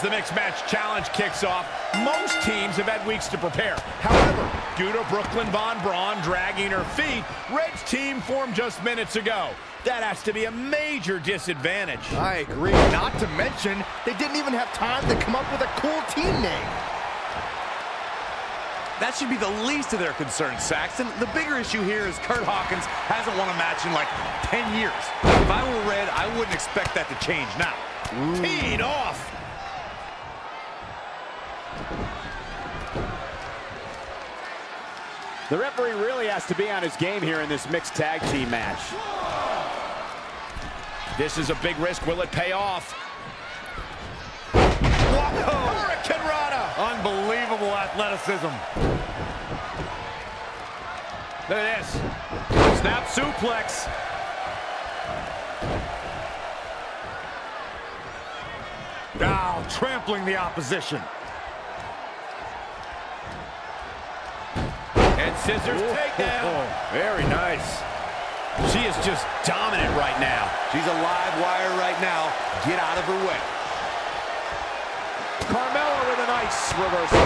The mixed match challenge kicks off. Most teams have had weeks to prepare. However, due to Brooklyn Von Braun dragging her feet, Red's team formed just minutes ago. That has to be a major disadvantage. I agree. Not to mention, they didn't even have time to come up with a cool team name. That should be the least of their concerns, Saxton. The bigger issue here is Kurt Hawkins hasn't won a match in like 10 years. If I were Red, I wouldn't expect that to change now. Teed off. The referee really has to be on his game here in this mixed tag team match. This is a big risk. Will it pay off? Hurricane Rana. Unbelievable athleticism. Look at this. Snap suplex. Now trampling the opposition. And scissors takedown. Very nice. She is just dominant right now. She's a live wire right now. Get out of her way. Carmella with a nice reversal.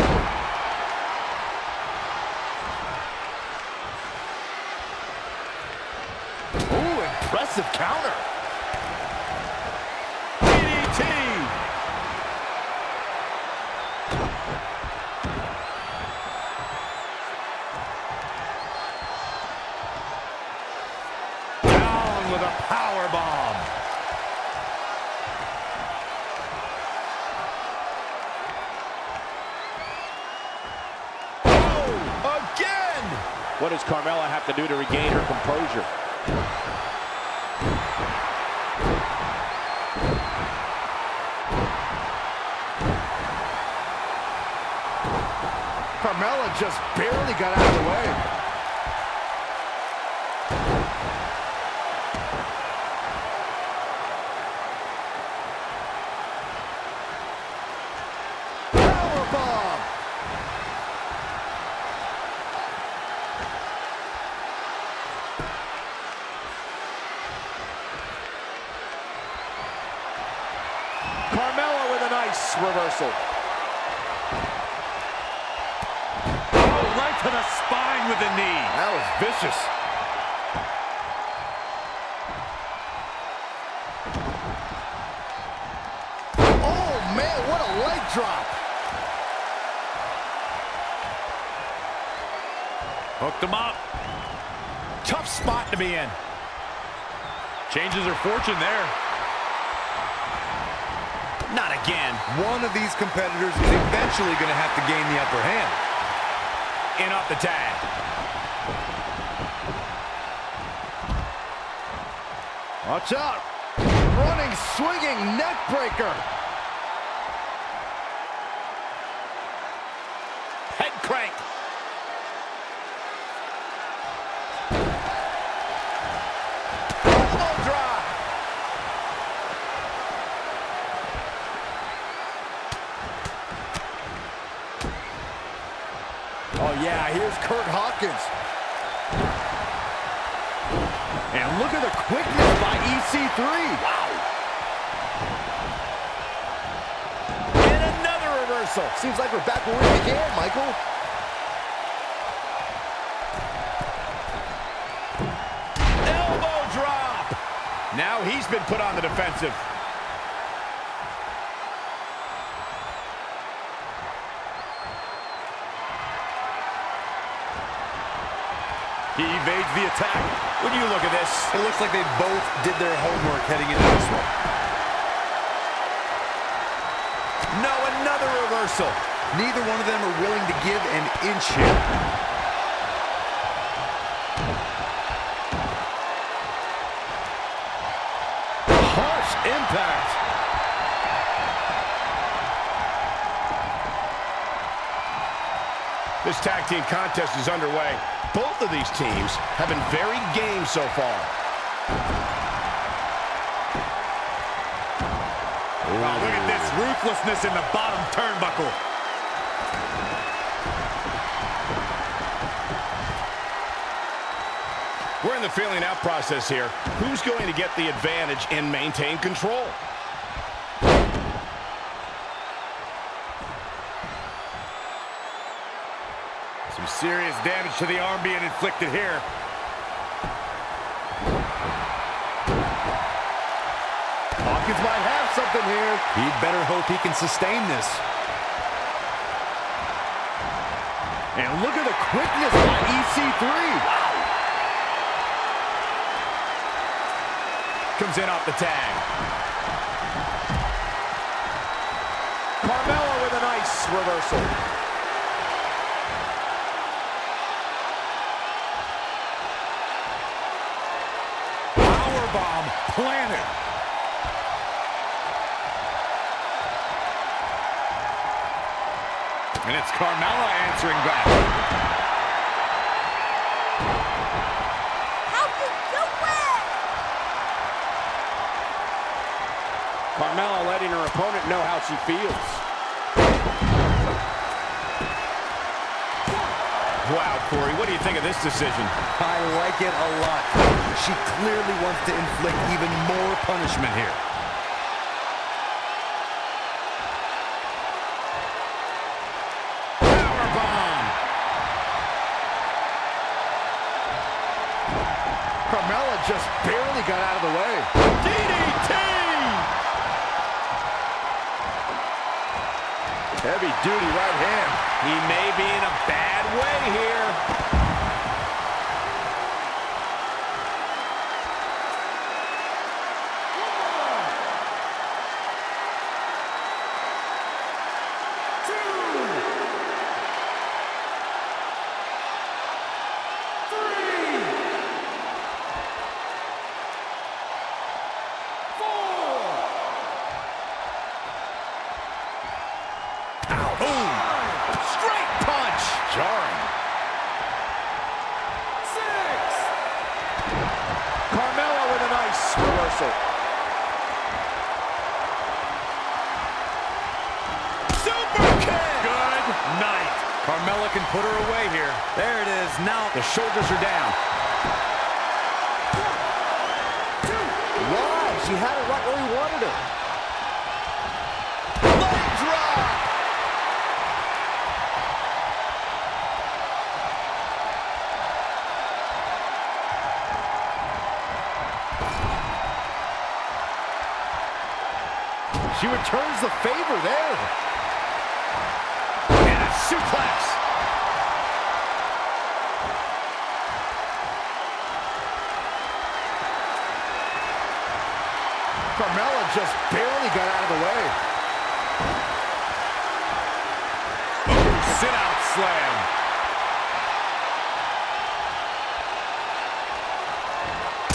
Ooh, impressive counter. DDT. Down with a power bomb. Again! What does Carmella have to do to regain her composure? Carmella just barely got out of the way. Powerbomb! Carmella with a nice reversal. To the spine with the knee. That was vicious. Oh, man, what a leg drop. Hooked him up. Tough spot to be in. Changes her fortune there. Not again. One of these competitors is eventually going to have to gain the upper hand. In off the tag. Watch out. Running, swinging, neck breaker. Head crank. Elbow drop. Oh, yeah, here's Kurt Hawkins. And look at the quickness by EC3. Wow. And another reversal. Seems like we're back where we began, Michael. Elbow drop. Now he's been put on the defensive. He evades the attack. When you look at this, It looks like they both did their homework heading into this one. no, another reversal. Neither one of them are willing to give an inch here. Harsh impact. This tag team contest is underway. Both of these teams have been very game so far. Oh, look at this ruthlessness in the bottom turnbuckle. We're in the feeling out process here. Who's going to get the advantage and maintain control? Some serious damage to the arm being inflicted here. Hawkins might have something here. He'd better hope he can sustain this. And look at the quickness by EC3. Wow. Comes in off the tag. Carmella with a nice reversal. Powerbomb planted. And it's Carmella answering back. How you doing? Carmella letting her opponent know how she feels. Wow, Corey, what do you think of this decision? I like it a lot. She clearly wants to inflict even more punishment here. Carmella just barely got out of the way. DDT! Heavy duty right hand. He may be in a bad way here. Carmella with a nice reversal. Super kick! Good night. Carmella can put her away here. There it is. Now The shoulders are down. Why? She had it right where he wanted her. Leg drop! She returns the favor there. And a suplex. Carmella just barely got out of the way. sit-out slam.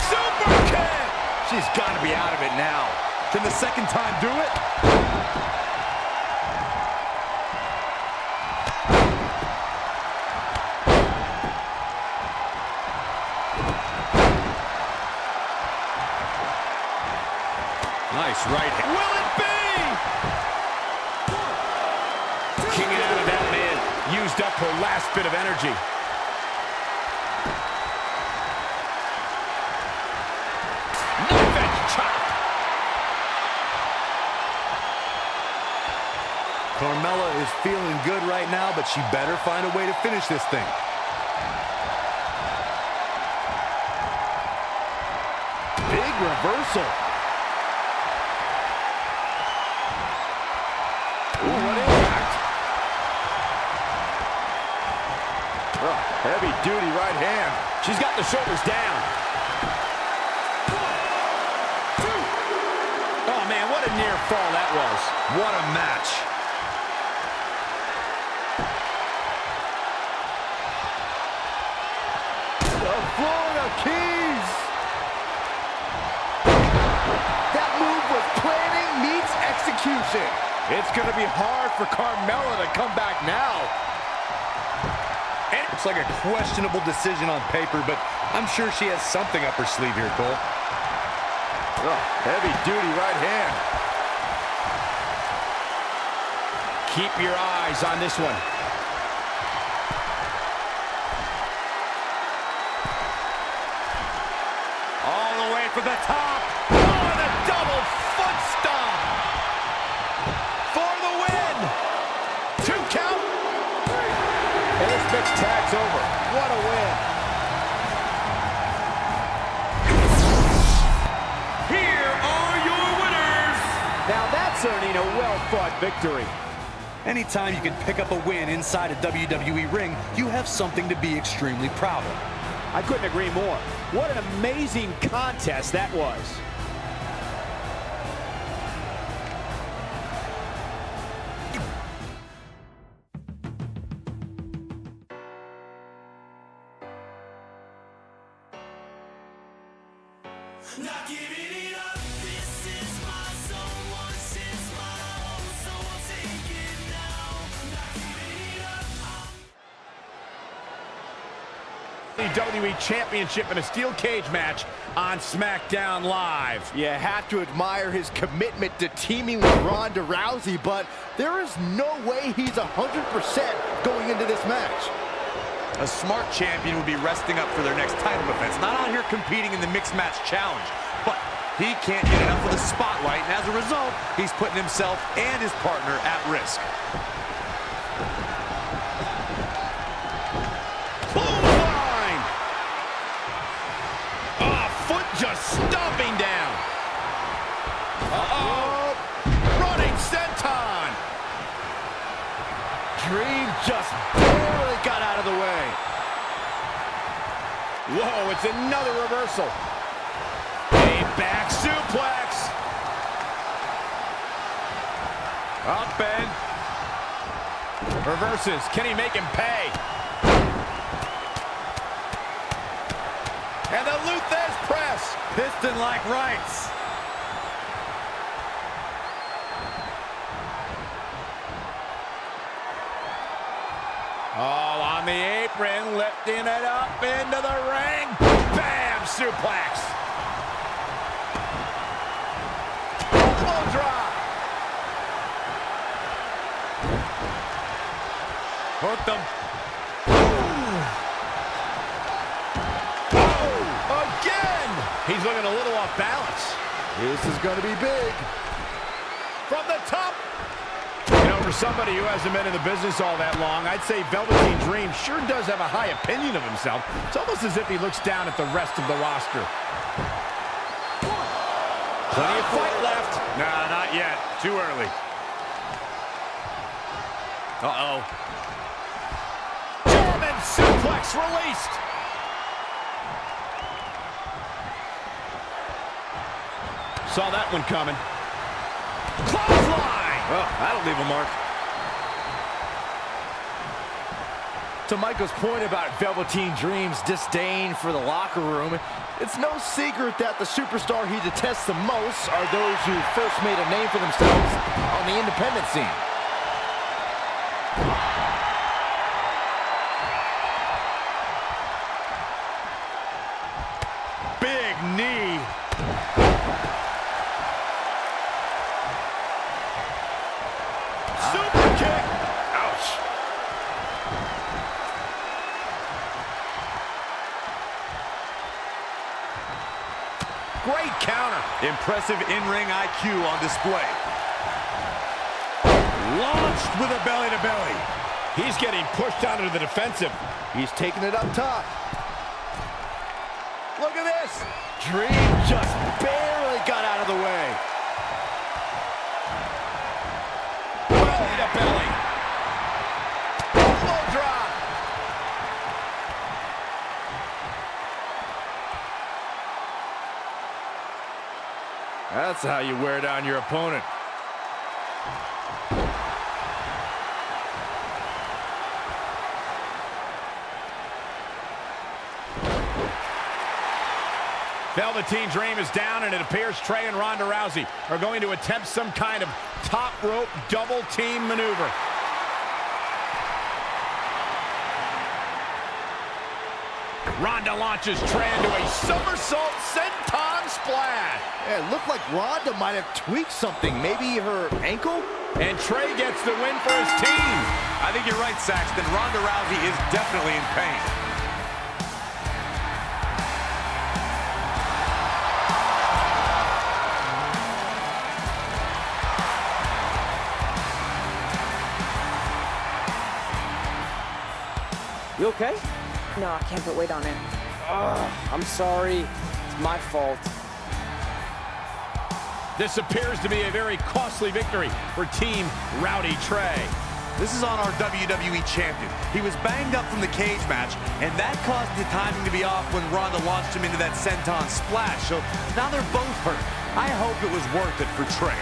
Super kick! She's got to be out of it now. Can the second time do it? Nice right hand. Will it be? Kicking out of that man. Used up her last bit of energy. Knife edge chop. Carmella is feeling good right now, but she better find a way to finish this thing. Big reversal. Ooh, what impact. Oh, heavy duty right hand. She's got the shoulders down. Oh, man, what a near fall that was. What a match. The Florida Keys. That move was planning meets execution. It's going to be hard for Carmella to come back now. It's like a questionable decision on paper, but I'm sure she has something up her sleeve here, Cole. Oh, heavy duty right hand. Keep your eyes on this one. All the way for the top. Oh, and a double foot stomp. For the win. 2 count. And this mixed tag over. What a win. Here are your winners. Now that's earning a well-fought victory. Anytime you can pick up a win inside a WWE ring, you have something to be extremely proud of. I couldn't agree more. What an amazing contest that was. Not giving it up, this is my zone. Once it's my own, so I'll take it now. Not giving it up. WWE Championship in a steel cage match on SmackDown Live. You have to admire his commitment to teaming with Ronda Rousey, but there is no way he's 100% going into this match. A smart champion would be resting up for their next title defense, not out here competing in the mixed match challenge. But he can't get enough of the spotlight, and as a result, he's putting himself and his partner at risk. Clothesline! Oh, foot just stomping down. Uh-oh. Running senton. Dream just barely got out of the way. Whoa, it's another reversal. A back suplex. Up and reverses. Can he make him pay? And the Luthez press. Piston-like rights. Oh, on the apron, lifting it up into the ring. Bam! Suplex. Elbow drop. Hooked him. Oh, again! He's looking a little off balance. This is going to be big. From the top. You know, for somebody who hasn't been in the business all that long, I'd say Velveteen Dream sure does have a high opinion of himself. It's almost as if he looks down at the rest of the roster. Plenty of fight left. Nah, not yet. Too early. Uh-oh. German suplex released. Saw that one coming. Clothesline. Oh, that'll leave a mark. To Michael's point about Velveteen Dream's disdain for the locker room, it's no secret that the superstar he detests the most are those who first made a name for themselves on the independent scene. Big knee. Super kick. Ouch. Great counter. Impressive in-ring IQ on display. Launched with a belly-to-belly. He's getting pushed onto the defensive. He's taking it up top. Look at this. Dream just barely got out of the way. Belly to belly. Elbow drop. That's how you wear down your opponent. Velveteen Dream is down, and it appears Trey and Ronda Rousey are going to attempt some kind of top rope double team maneuver. Ronda launches Trey into a somersault senton splash. Yeah, it looked like Ronda might have tweaked something. Maybe her ankle? And Trey gets the win for his team. I think you're right, Saxton. Ronda Rousey is definitely in pain. You okay? No, I can't put weight on it. I'm sorry. It's my fault. This appears to be a very costly victory for Team Rowdy Trey. This is on our WWE champion. He was banged up from the cage match, and that caused the timing to be off when Ronda launched him into that senton splash. So now they're both hurt. I hope it was worth it for Trey.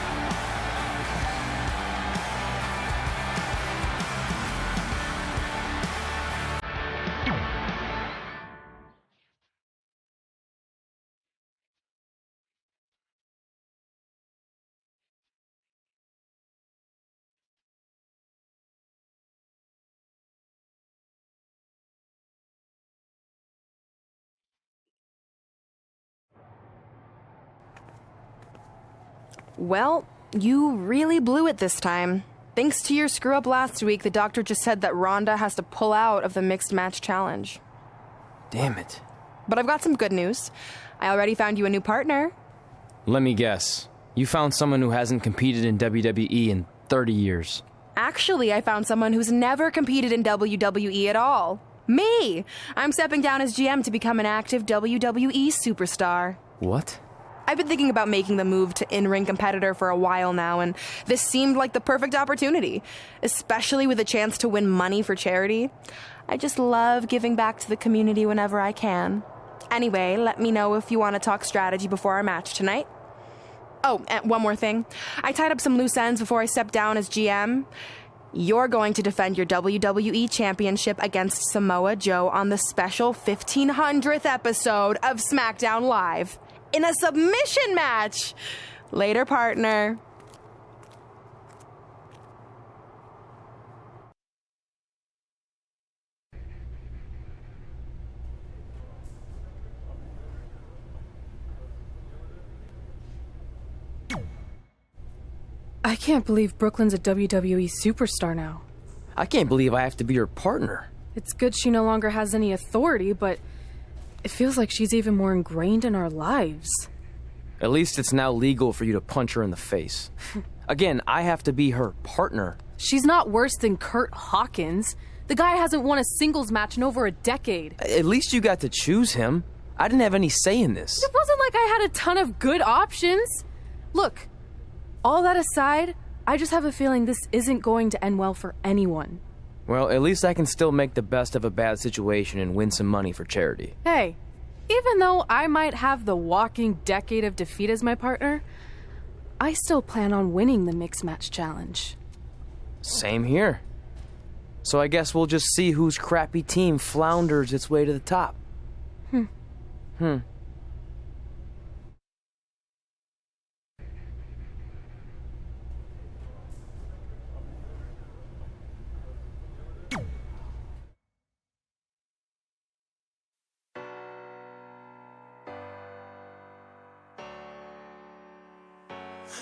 Well, you really blew it this time. Thanks to your screw-up last week, the doctor just said that Ronda has to pull out of the mixed match challenge. Damn it. But I've got some good news. I already found you a new partner. Let me guess. You found someone who hasn't competed in WWE in 30 years. Actually, I found someone who's never competed in WWE at all. Me! I'm stepping down as GM to become an active WWE superstar. What? I've been thinking about making the move to in-ring competitor for a while now, and this seemed like the perfect opportunity, especially with a chance to win money for charity. I just love giving back to the community whenever I can. Anyway, let me know if you want to talk strategy before our match tonight. Oh, and one more thing. I tied up some loose ends before I stepped down as GM. You're going to defend your WWE Championship against Samoa Joe on the special 1500th episode of SmackDown Live. In a submission match. Later, partner. I can't believe Brooklyn's a WWE superstar now. I can't believe I have to be her partner. It's good she no longer has any authority, but it feels like she's even more ingrained in our lives. At least it's now legal for you to punch her in the face. Again, I have to be her partner. She's not worse than Kurt Hawkins. The guy hasn't won a singles match in over a decade. At least you got to choose him. I didn't have any say in this. It wasn't like I had a ton of good options. Look, all that aside, I just have a feeling this isn't going to end well for anyone. Well, at least I can still make the best of a bad situation and win some money for charity. Hey, even though I might have the walking decade of defeat as my partner, I still plan on winning the Mixed Match Challenge. Same here. So I guess we'll just see whose crappy team flounders its way to the top.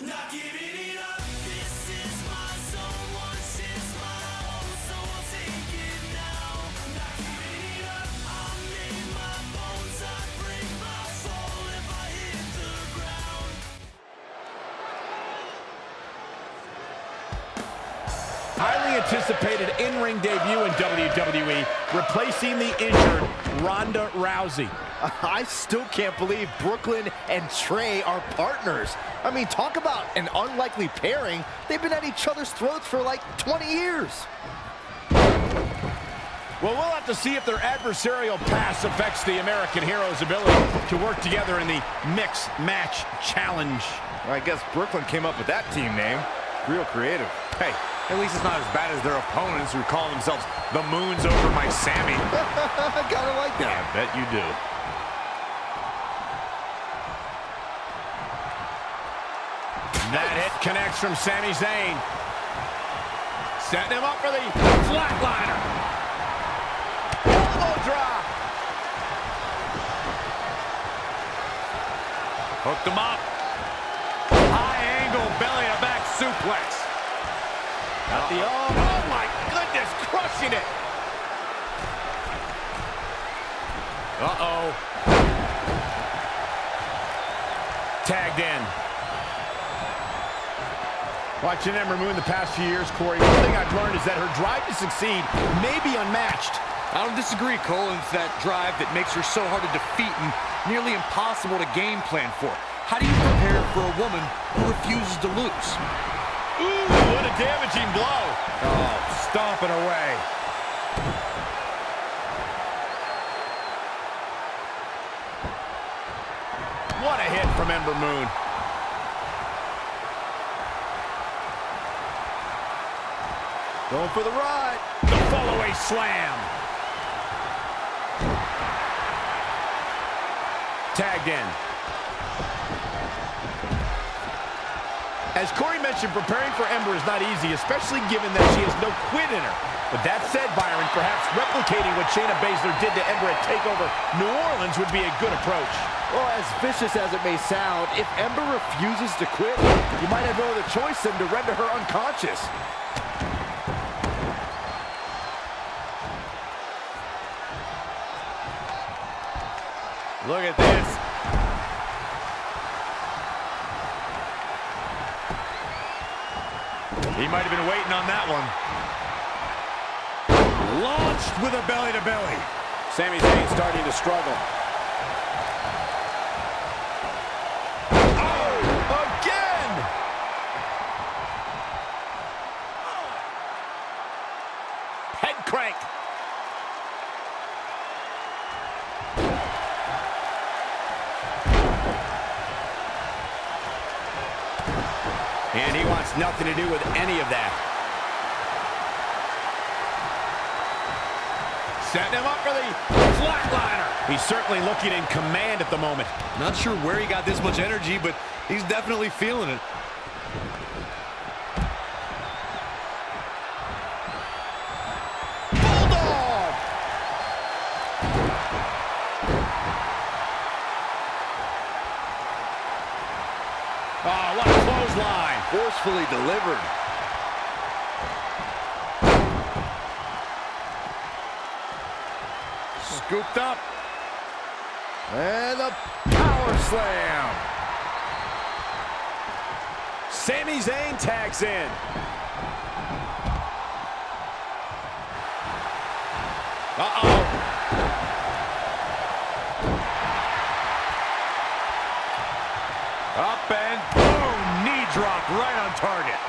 Not giving it up. This is my zone. Once it's my own, so I'll take it now. Not giving it up. I'm in my bones. I break my fall if I hit the ground. Highly anticipated in-ring debut in WWE, replacing the injured Ronda Rousey. I still can't believe Brooklyn and Trey are partners. I mean, talk about an unlikely pairing. They've been at each other's throats for like 20 years. Well, we'll have to see if their adversarial past affects the American Hero's ability to work together in the Mixed Match Challenge. I guess Brooklyn came up with that team name. Real creative. Hey, at least it's not as bad as their opponents who call themselves the Moons over my Sammy. Kinda like that. I bet you do. That hit connects from Sami Zayn. Setting him up for the flatliner. Elbow drop. Hooked him up. High angle belly to back suplex. Got the oh my goodness, crushing it. Uh-oh. Tagged in. Watching Ember Moon the past few years, Corey, one thing I've learned is that her drive to succeed may be unmatched. I don't disagree, Cole. It's that drive that makes her so hard to defeat and nearly impossible to game plan for. How do you prepare for a woman who refuses to lose? Ooh, what a damaging blow. Oh, stomping away. What a hit from Ember Moon. Going for the ride. The fall-away slam. Tagged in. As Corey mentioned, preparing for Ember is not easy, especially given that she has no quit in her. With that said, Byron, perhaps replicating what Shayna Baszler did to Ember at TakeOver New Orleans would be a good approach. Well, as vicious as it may sound, if Ember refuses to quit, you might have no other choice than to render her unconscious. Look at this. He might have been waiting on that one. Launched with a belly-to-belly. Sami Zayn starting to struggle. Oh, again! Head crank. And he wants nothing to do with any of that. Setting him up for the flatliner. He's certainly looking in command at the moment. Not sure where he got this much energy, but he's definitely feeling it. Bulldog! Oh, what a clothesline. Forcefully delivered. Scooped up. And the power slam. Sami Zayn tags in. Uh-oh. Up and boom! Knee drop right on target.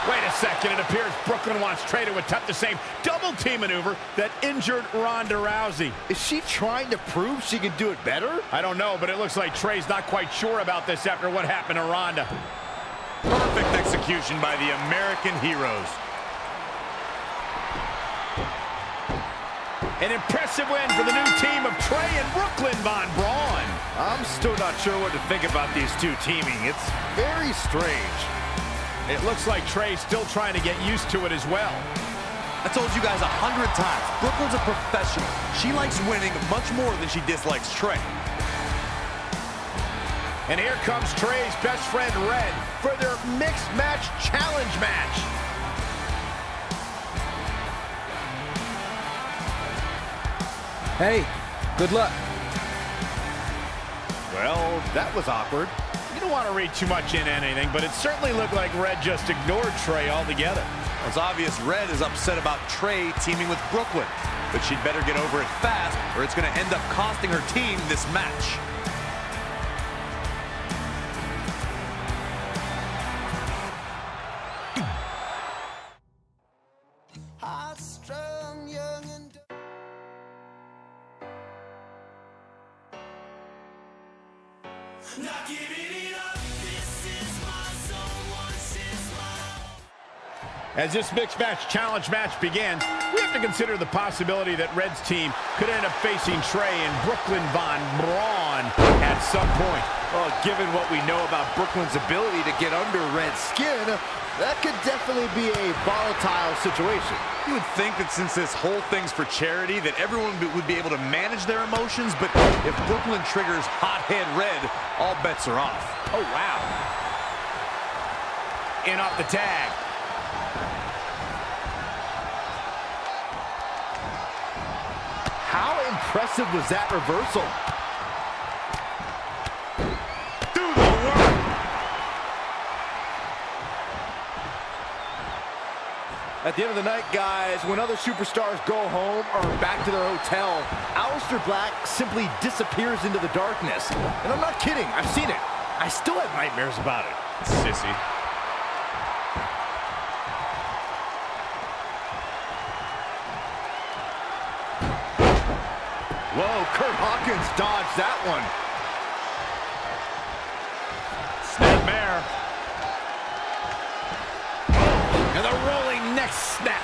Wait a second, it appears Brooklyn wants Trey to attempt the same double team maneuver that injured Ronda Rousey. Is she trying to prove she can do it better? I don't know, but it looks like Trey's not quite sure about this after what happened to Ronda. Perfect execution by the American heroes. An impressive win for the new team of Trey and Brooklyn Von Braun. I'm still not sure what to think about these two teaming. It's very strange. It looks like Trey's still trying to get used to it as well. I told you guys 100 times, Brooklyn's a professional. She likes winning much more than she dislikes Trey. And here comes Trey's best friend, Red, for their mixed match challenge match. Hey, good luck. Well, that was awkward. You don't want to read too much into anything, but it certainly looked like Red just ignored Trey altogether. It's obvious Red is upset about Trey teaming with Brooklyn, but she'd better get over it fast or it's going to end up costing her team this match. Not giving it up. This is my zone. Once is my... As this mixed match challenge match begins, we have to consider the possibility that Red's team could end up facing Trey and Brooklyn Von Braun at some point. Well, given what we know about Brooklyn's ability to get under Red's skin, that could definitely be a volatile situation. You would think that since this whole thing's for charity, that everyone would be able to manage their emotions, but if Brooklyn triggers hothead Red, all bets are off. Oh, wow. In off the tag. How impressive was that reversal? Do the work! At the end of the night, guys, when other superstars go home or back to their hotel, Aleister Black simply disappears into the darkness. And I'm not kidding, I've seen it. I still have nightmares about it. Sissy. Whoa, Kurt Hawkins dodged that one. Snapmare. And the rolling neck snap.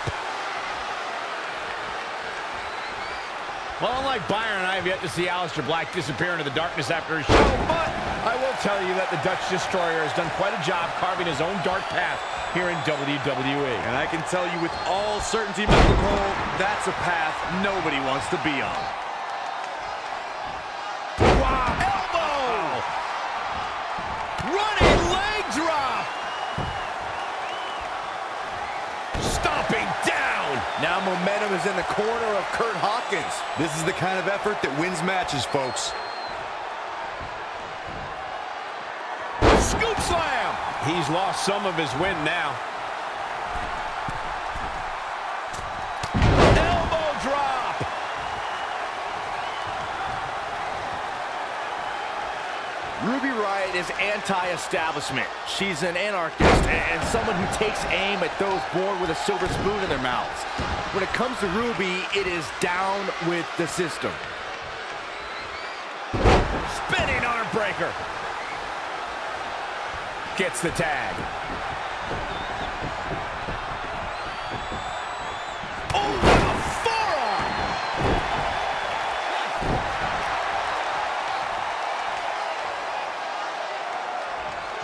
Well, unlike Byron, I have yet to see Aleister Black disappear into the darkness after his show, but I will tell you that the Dutch Destroyer has done quite a job carving his own dark path here in WWE. And I can tell you with all certainty, Michael Cole, that's a path nobody wants to be on. Wow, elbow! Running leg drop! Stomping down! Now momentum is in the corner of Kurt Hawkins. This is the kind of effort that wins matches, folks. Scoop slam! He's lost some of his wind now. Elbow drop! Ruby Riott is anti-establishment. She's an anarchist and someone who takes aim at those born with a silver spoon in their mouths. When it comes to Ruby, it is down with the system. Spinning arm breaker. Gets the tag. Oh, what a forearm!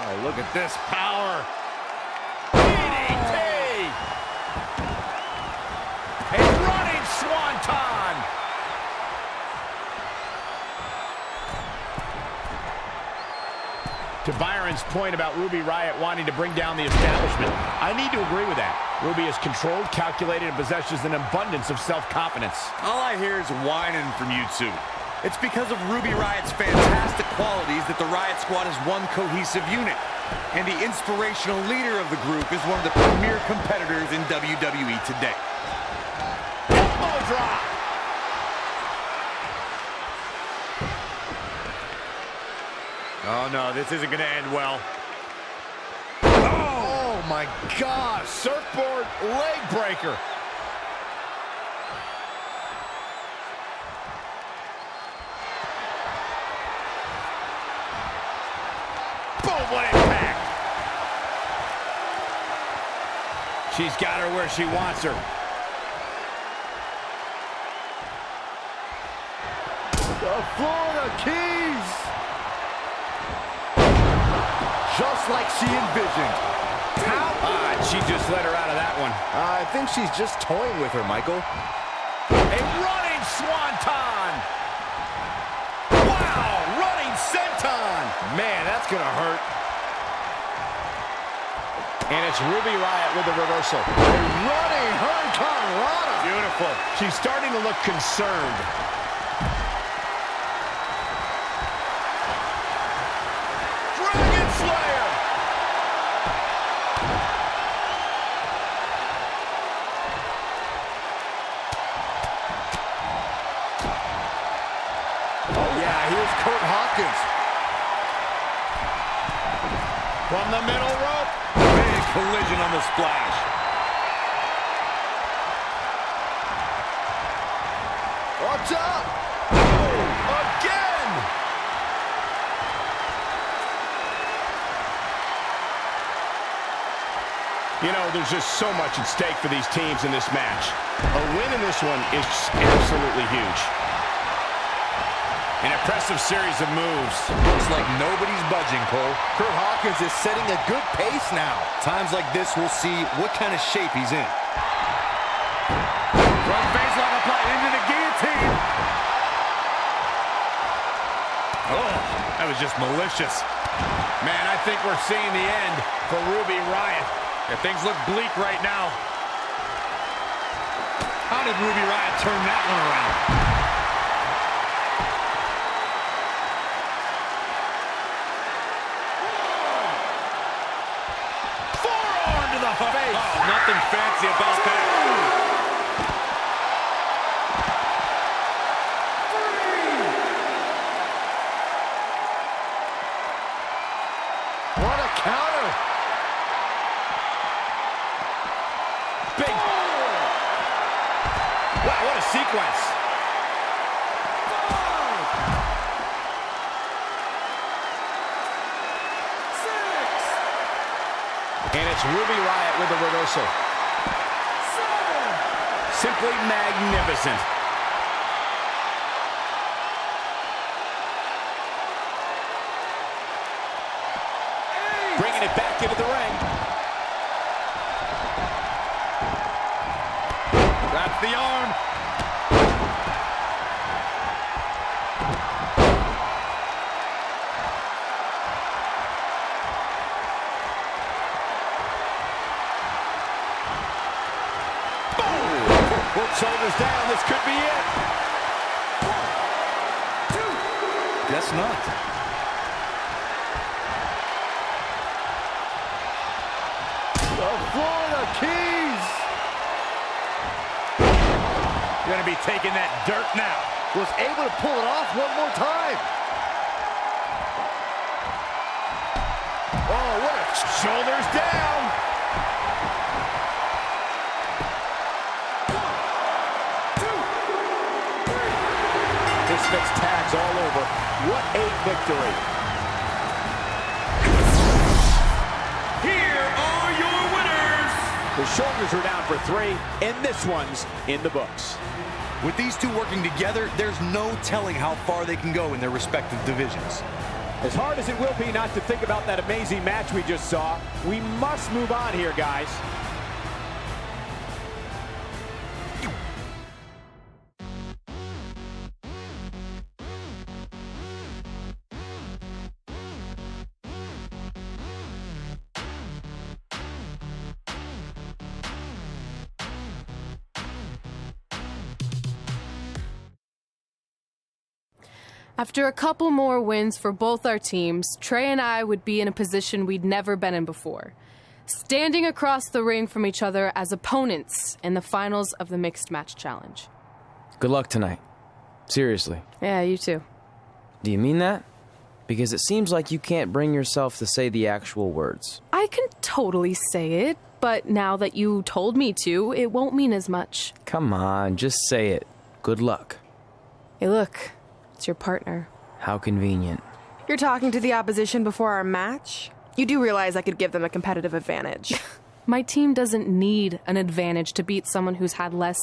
Oh, look at this power. DDT! A running swanton! To Byron's point about Ruby Riott wanting to bring down the establishment, I need to agree with that. Ruby is controlled, calculated, and possesses an abundance of self-confidence. All I hear is whining from you two. It's because of Ruby Riott's fantastic qualities that the Riott Squad is one cohesive unit. And the inspirational leader of the group is one of the premier competitors in WWE today. Elbow drop! Oh no, this isn't going to end well. Oh my God! Surfboard leg breaker. Boom! What impact! She's got her where she wants her. The Florida Keys! Just like she envisioned. She just let her out of that one. I think she's just toying with her, Michael. A running swanton! Wow! Running senton! Man, that's gonna hurt. And it's Ruby Riott with the reversal. A running Hurricane Rana. Beautiful. She's starting to look concerned. Dragon Slayer! Oh yeah, here's Kurt Hawkins. From the middle rope. Big collision on the splash. Watch out! Oh, again! You know, there's just so much at stake for these teams in this match. A win in this one is absolutely huge. An impressive series of moves. Looks like nobody's budging, Cole. Kurt Hawkins is setting a good pace now. Times like this, we'll see what kind of shape he's in. Front face lock applied into the guillotine. Oh, that was just malicious. Man, I think we're seeing the end for Ruby Riott. Yeah, things look bleak right now. How did Ruby Riott turn that one around? Forearm to the face. Oh, nothing fancy about that. What a counter. Big. Wow, what a sequence. And it's Ruby Riott with a reversal. Simply magnificent. Bringing it back into the ring. Wraps the arm. Shoulders down, this could be it. 1, 2. Guess not. The Florida Keys. You're going to be taking that dirt now. Was able to pull it off one more time. Oh, what a shoulders down. This fits tags all over. What a victory. Here are your winners. The shoulders are down for 3, and this one's in the books. With these two working together, there's no telling how far they can go in their respective divisions. As hard as it will be not to think about that amazing match we just saw, we must move on here, guys. After a couple more wins for both our teams, Trey and I would be in a position we'd never been in before, standing across the ring from each other as opponents in the finals of the Mixed Match Challenge. Good luck tonight. Seriously. Yeah, you too. Do you mean that? Because it seems like you can't bring yourself to say the actual words. I can totally say it, but now that you told me to, it won't mean as much. Come on, just say it. Good luck. Hey, look. It's your partner. How convenient. You're talking to the opposition before our match? You do realize I could give them a competitive advantage. My team doesn't need an advantage to beat someone who's had less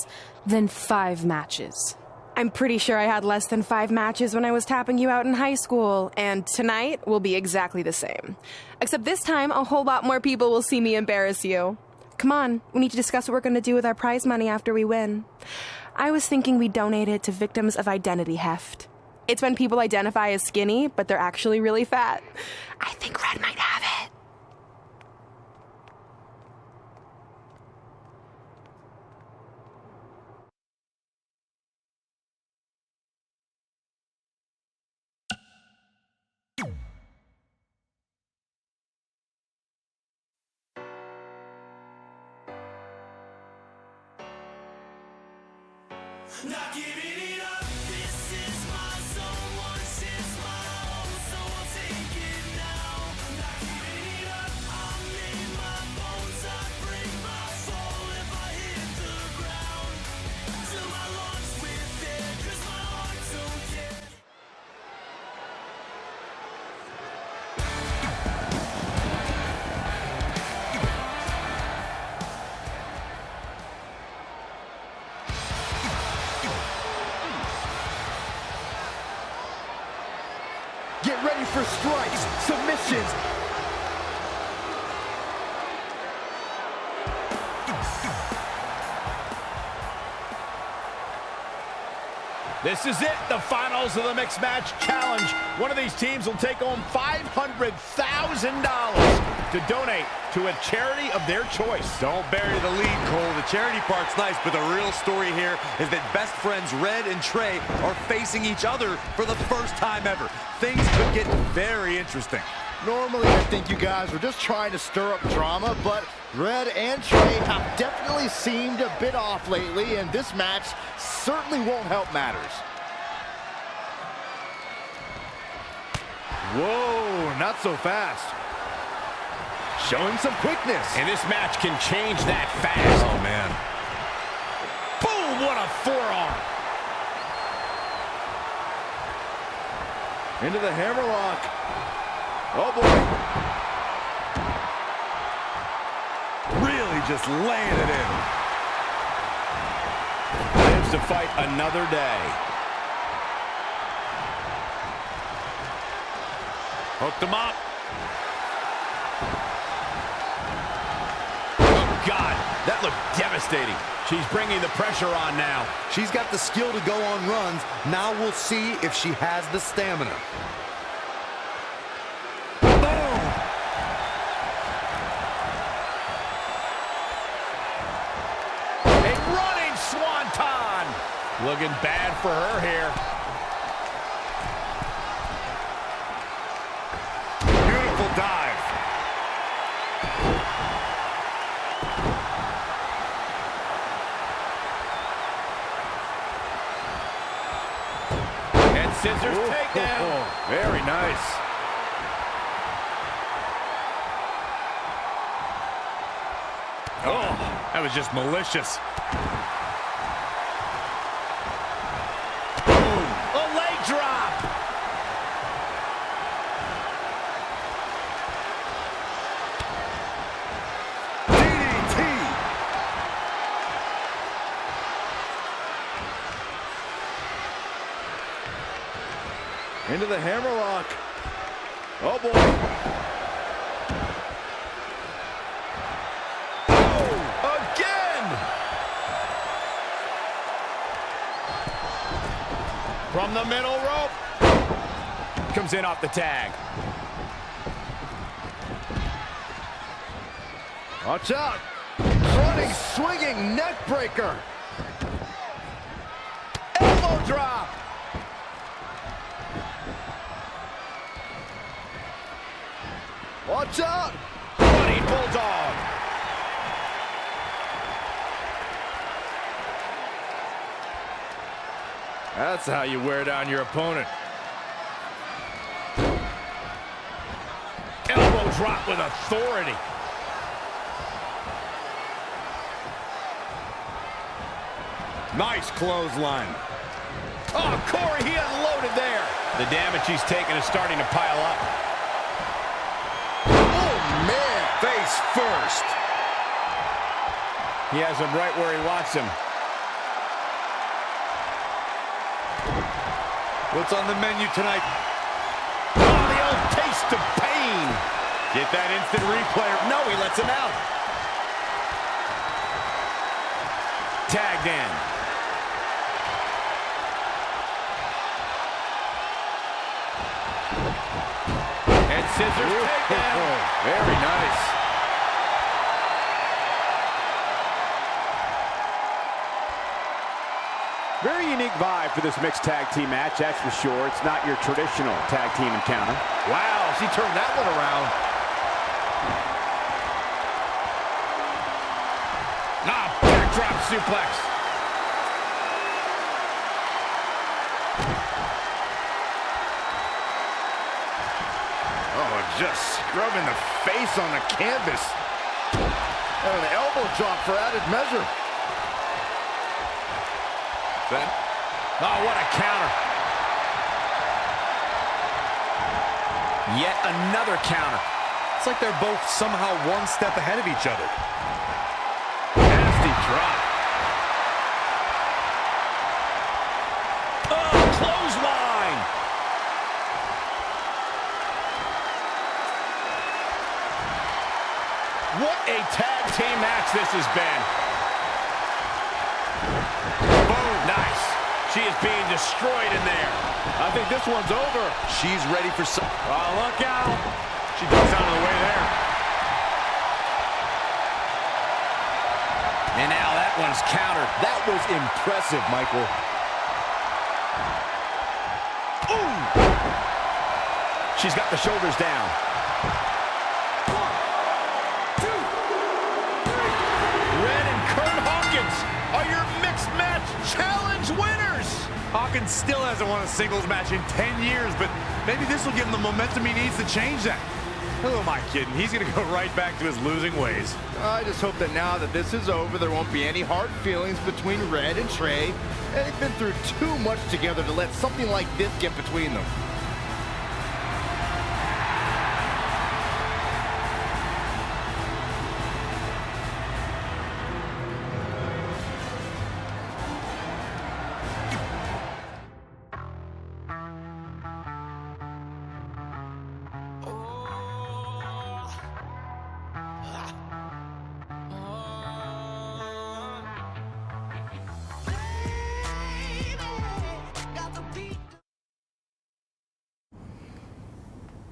than 5 matches. I'm pretty sure I had less than 5 matches when I was tapping you out in high school, and tonight will be exactly the same. Except this time, a whole lot more people will see me embarrass you. Come on, we need to discuss what we're going to do with our prize money after we win. I was thinking we'd donate it to victims of identity heft. It's when people identify as skinny, but they're actually really fat. I think Red might have it. Not giving it up. This is my zone. Once it's my own, so I'll take it now. Not giving it up. I'm in my bones. I break my fall if I hit the ground. Fill my lungs with air, 'cause my heart don't care. Get ready for strikes, submissions. This is it, the finals of the Mixed Match Challenge. One of these teams will take home $500,000 to donate to a charity of their choice. Don't bury the lead, Cole. The charity part's nice, but the real story here is that best friends Red and Trey are facing each other for the first time ever. Things could get very interesting. Normally, I think you guys were just trying to stir up drama, but Red and Trey have definitely seemed a bit off lately, and this match certainly won't help matters. Whoa, not so fast. Showing some quickness. And this match can change that fast. Oh, man. Boom, what a forearm. Into the hammerlock. Oh, boy. Really just laying it in. Lives to fight another day. Hooked him up. Oh, God, that looked devastating. She's bringing the pressure on now. She's got the skill to go on runs. Now we'll see if she has the stamina. Boom! A running swanton. Looking bad for her here. Beautiful dive. Scissors takedown. Very nice. Oh, that was just malicious. Boom. A leg drop. DDT. Into the hammerlock. Oh, boy. From the middle rope. Comes in off the tag. Watch out. Running, swinging neck breaker. Elbow drop. Watch out. Running bulldog. That's how you wear down your opponent. Elbow drop with authority. Nice clothesline. Oh, Corey, he unloaded there. The damage he's taken is starting to pile up. Oh, man. Face first. He has him right where he wants him. What's on the menu tonight? Oh, the old taste of pain. Get that instant replay. No, he lets him out. Tagged in. And scissors takedown. Very nice. Very unique vibe for this mixed tag team match, that's for sure. It's not your traditional tag team encounter. Wow, she turned that one around. Backdrop suplex. Oh, just scrubbing the face on the canvas. And an elbow drop for added measure. Oh, what a counter. Yet another counter. It's like they're both somehow one step ahead of each other. Nasty drop. Oh, clothesline. What a tag team match this has been. Boom, nice. She is being destroyed in there. I think this one's over. She's ready for some... Oh, look out. She ducks out of the way there. And now that one's countered. That was impressive, Michael. Ooh. She's got the shoulders down. 1, 2, 3. Red and Kurt Hawkins are your Mixed Match Challenge winners. Hawkins still hasn't won a singles match in 10 years, but maybe this will give him the momentum he needs to change that. Who am I kidding? He's going to go right back to his losing ways. I just hope that now that this is over, there won't be any hard feelings between Red and Trey. And they've been through too much together to let something like this get between them.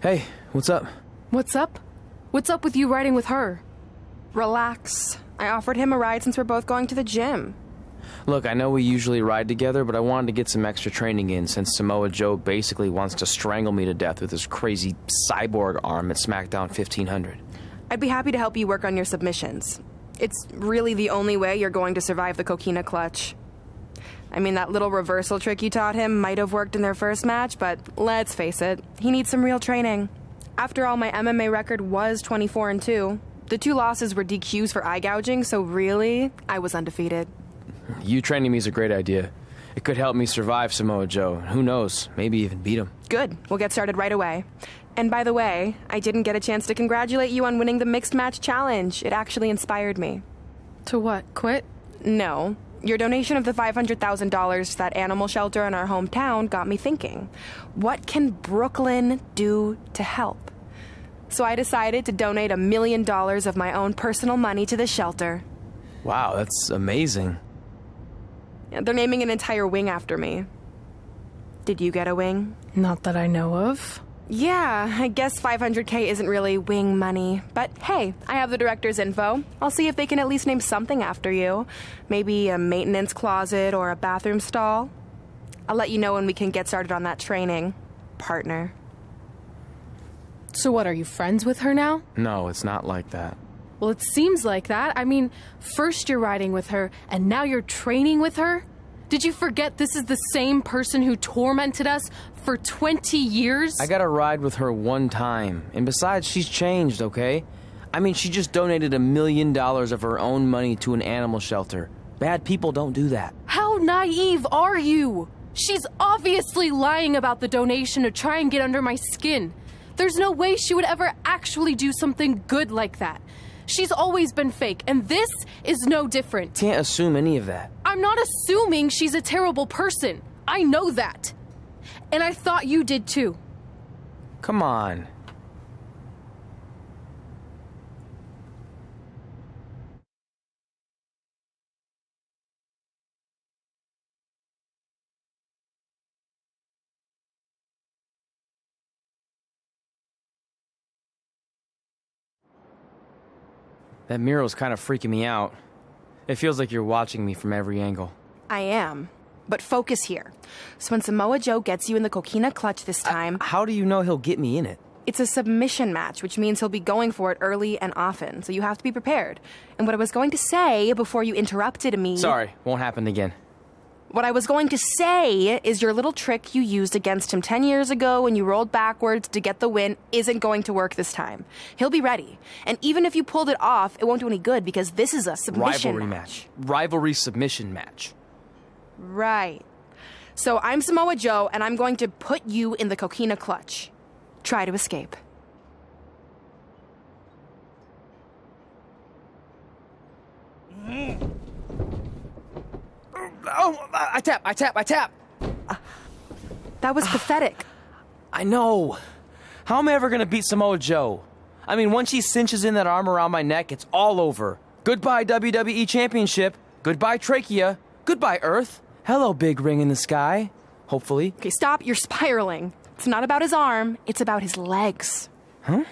Hey, what's up? What's up? What's up with you riding with her? Relax. I offered him a ride since we're both going to the gym. Look, I know we usually ride together, but I wanted to get some extra training in since Samoa Joe basically wants to strangle me to death with his crazy cyborg arm at SmackDown 1500. I'd be happy to help you work on your submissions. It's really the only way you're going to survive the coquina clutch. I mean, that little reversal trick you taught him might have worked in their first match, but let's face it, he needs some real training. After all, my MMA record was 24-2. The 2 losses were DQs for eye gouging, so really, I was undefeated. You training me is a great idea. It could help me survive Samoa Joe. Who knows, maybe even beat him. Good. We'll get started right away. And by the way, I didn't get a chance to congratulate you on winning the Mixed Match Challenge. It actually inspired me. To what? Quit? No. Your donation of the $500,000 to that animal shelter in our hometown got me thinking. What can Brooklyn do to help? So I decided to donate $1 million of my own personal money to the shelter. Wow, that's amazing. They're naming an entire wing after me. Did you get a wing? Not that I know of. Yeah, I guess $500K isn't really wing money. But hey, I have the director's info. I'll see if they can at least name something after you. Maybe a maintenance closet or a bathroom stall. I'll let you know when we can get started on that training, partner. So what, are you friends with her now? No, it's not like that. Well, it seems like that. I mean, first you're riding with her, and now you're training with her? Did you forget this is the same person who tormented us for 20 years? I got a ride with her one time, and besides, she's changed, okay? I mean, she just donated $1 million of her own money to an animal shelter. Bad people don't do that. How naive are you? She's obviously lying about the donation to try and get under my skin. There's no way she would ever actually do something good like that. She's always been fake, and this is no different. Can't assume any of that. I'm not assuming she's a terrible person. I know that. And I thought you did too. Come on. That mural's kind of freaking me out. It feels like you're watching me from every angle. I am. But focus here. So when Samoa Joe gets you in the coquina clutch this time... How do you know he'll get me in it? It's a submission match, which means he'll be going for it early and often, so you have to be prepared. And what I was going to say before you interrupted me... Sorry, won't happen again. What I was going to say is your little trick you used against him 10 years ago when you rolled backwards to get the win isn't going to work this time. He'll be ready. And even if you pulled it off, it won't do any good because this is a submission Rivalry match. Rivalry submission match. Right. So I'm Samoa Joe, and I'm going to put you in the coquina clutch. Try to escape. Oh, I tap. That was pathetic. I know. How am I ever gonna beat Samoa Joe? I mean, once she cinches in that arm around my neck, it's all over. Goodbye, WWE Championship. Goodbye, Trachea. Goodbye, Earth. Hello, big ring in the sky. Hopefully. Okay, stop. You're spiraling. It's not about his arm. It's about his legs. Huh?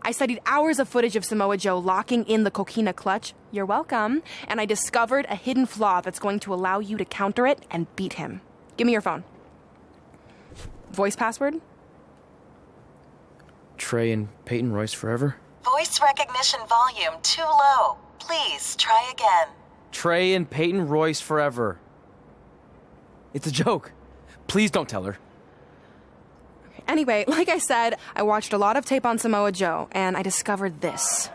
I studied hours of footage of Samoa Joe locking in the coquina clutch. You're welcome. And I discovered a hidden flaw that's going to allow you to counter it and beat him. Give me your phone. Voice password? Trey and Peyton Royce forever? Voice recognition volume too low. Please try again. Trey and Peyton Royce forever. It's a joke. Please don't tell her. Anyway, like I said, I watched a lot of tape on Samoa Joe, and I discovered this.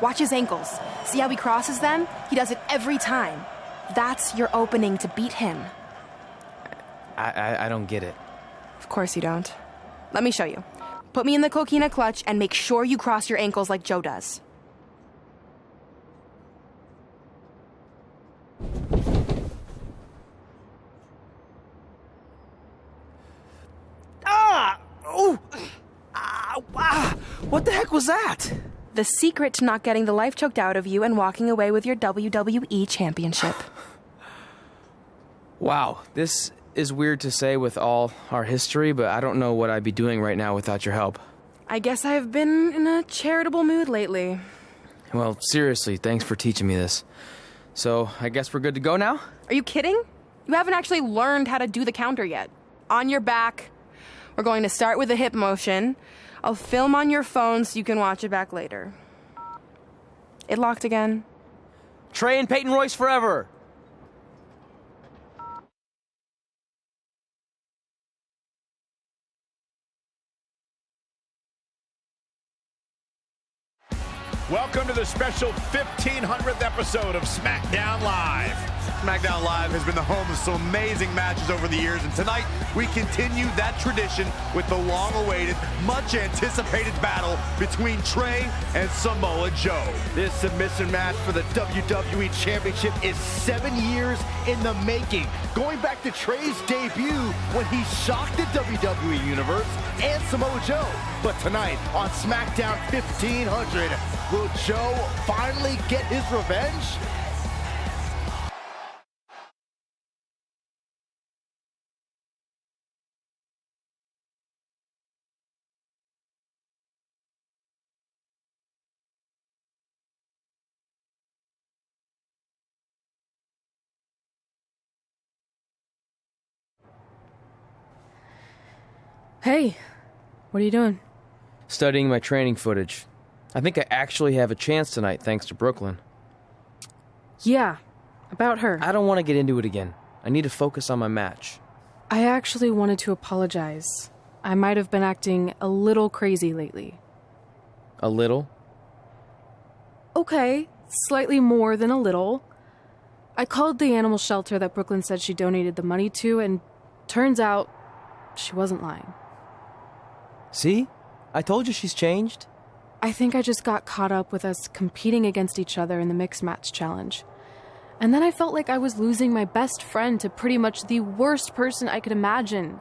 Watch his ankles. See how he crosses them? He does it every time. That's your opening to beat him. I don't get it. Of course you don't. Let me show you. Put me in the coquina clutch and make sure you cross your ankles like Joe does. What the heck was that? The secret to not getting the life choked out of you and walking away with your WWE Championship. Wow, this is weird to say with all our history, but I don't know what I'd be doing right now without your help. I guess I've been in a charitable mood lately. Well, seriously, thanks for teaching me this. So, I guess we're good to go now? Are you kidding? You haven't actually learned how to do the counter yet. On your back. We're going to start with a hip motion. I'll film on your phone so you can watch it back later. It locked again. Trey and Peyton Royce forever! Welcome to the special 1500th episode of SmackDown Live. SmackDown Live has been the home of some amazing matches over the years, and tonight we continue that tradition with the long-awaited, much-anticipated battle between Trey and Samoa Joe. This submission match for the WWE Championship is 7 years in the making, going back to Trey's debut when he shocked the WWE Universe and Samoa Joe. But tonight on SmackDown 1500, will Joe finally get his revenge? Hey, what are you doing? Studying my training footage. I think I actually have a chance tonight thanks to Brooklyn. Yeah, about her. I don't want to get into it again. I need to focus on my match. I actually wanted to apologize. I might have been acting a little crazy lately. A little? Okay, slightly more than a little. I called the animal shelter that Brooklyn said she donated the money to, and turns out she wasn't lying. See? I told you she's changed. I think I just got caught up with us competing against each other in the mixed match challenge. And then I felt like I was losing my best friend to pretty much the worst person I could imagine.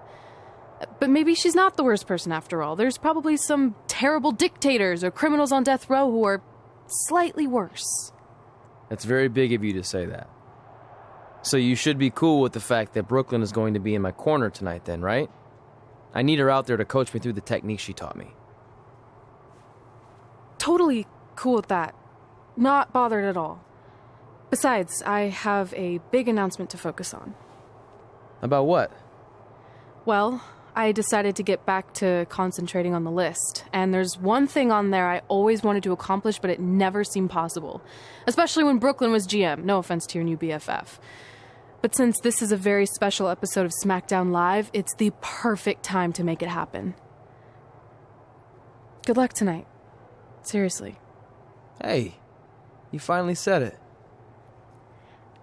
But maybe she's not the worst person after all. There's probably some terrible dictators or criminals on death row who are slightly worse. That's very big of you to say that. So you should be cool with the fact that Brooklyn is going to be in my corner tonight then, right? I need her out there to coach me through the technique she taught me. Totally cool with that. Not bothered at all. Besides, I have a big announcement to focus on. About what? Well, I decided to get back to concentrating on the list, and there's one thing on there I always wanted to accomplish, but it never seemed possible. Especially when Brooklyn was GM. No offense to your new BFF. But since this is a very special episode of SmackDown Live, it's the perfect time to make it happen. Good luck tonight. Seriously. Hey, you finally said it.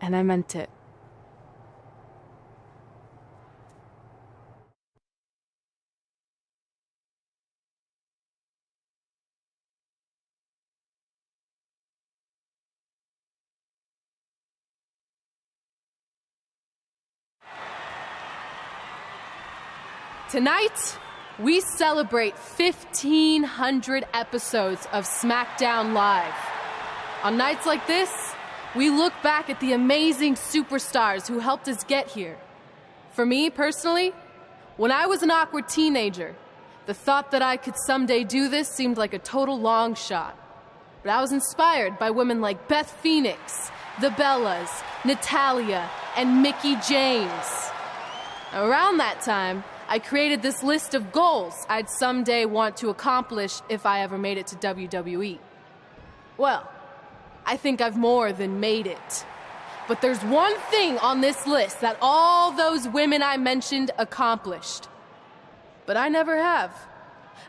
And I meant it. Tonight, we celebrate 1,500 episodes of SmackDown Live. On nights like this, we look back at the amazing superstars who helped us get here. For me, personally, when I was an awkward teenager, the thought that I could someday do this seemed like a total long shot. But I was inspired by women like Beth Phoenix, the Bellas, Natalia, and Mickie James. Around that time, I created this list of goals I'd someday want to accomplish if I ever made it to WWE. Well, I think I've more than made it. But there's one thing on this list that all those women I mentioned accomplished. But I never have,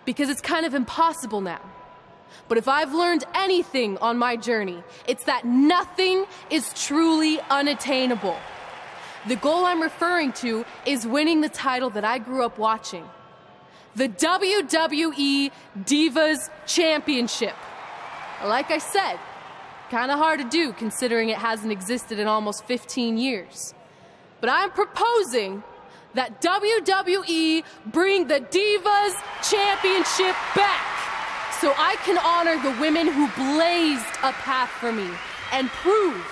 because it's kind of impossible now. But if I've learned anything on my journey, it's that nothing is truly unattainable. The goal I'm referring to is winning the title that I grew up watching. The WWE Divas Championship. Like I said, kind of hard to do considering it hasn't existed in almost 15 years. But I'm proposing that WWE bring the Divas Championship back so I can honor the women who blazed a path for me and prove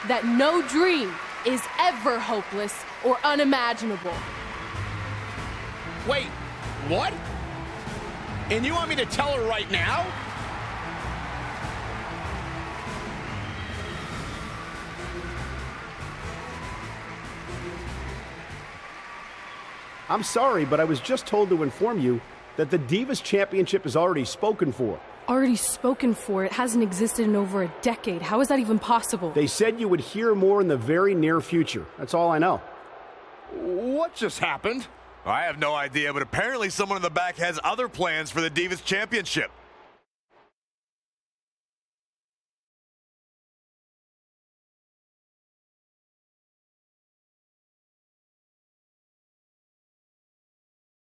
that no dream is ever hopeless or unimaginable. Wait, what? And you want me to tell her right now? I'm sorry, but I was just told to inform you that the Divas Championship is already spoken for. Already spoken for? It hasn't existed in over a decade. How is that even possible? They said you would hear more in the very near future. That's all I know. What just happened? I have no idea, but apparently someone in the back has other plans for the Divas Championship.